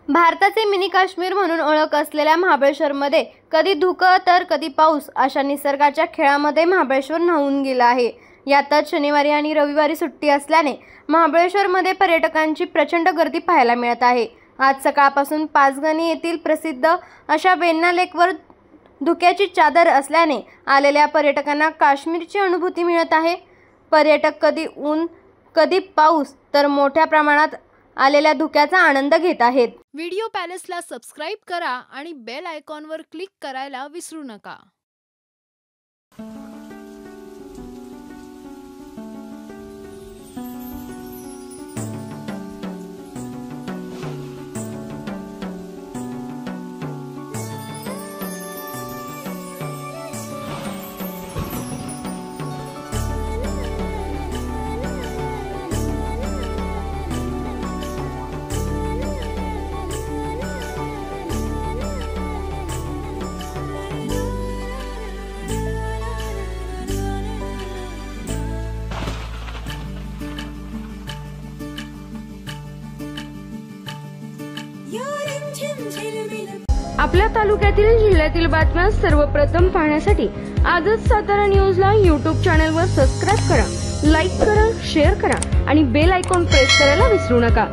भारताचे मिनी काश्मीर म्हणून ओळख असलेल्या महाबळेश्वरमध्ये कधी धुकं तर कधी पाऊस अशा निसर्गाच्या खेळामध्ये महाबळेश्वर न्हाऊन गेलं आहे। यातच शनिवारी आणि रविवारी सुट्टी असल्याने महाबळेश्वरमध्ये पर्यटकांची प्रचंड गर्दी पाहायला मिळत आहे। आज सकाळपासून पाचगणी येथील प्रसिद्ध अशा वेण्णा लेकवर धुक्याची चादर असल्याने आलेल्या पर्यटकांना काश्मीरची अनुभूती मिळत आहे। पर्यटक कधी ऊन कधी पाऊस तर मोठ्या प्रमाणात आलेल्या धुक्याचा आनंद घेत आहेत। व्हिडिओ पॅलेसला सबस्क्राइब करा आणि बेल आयकॉनवर क्लिक करायला विसरू नका। आपल्या तालुक्यातील जिल्ह्यातील बातम्या सर्वप्रथम पाहण्यासाठी आजच सातारा न्यूजला YouTube चॅनलवर सबस्क्राइब करा, लाईक करा, शेअर करा आणि बेल आयकॉन प्रेस करायला विसरू नका।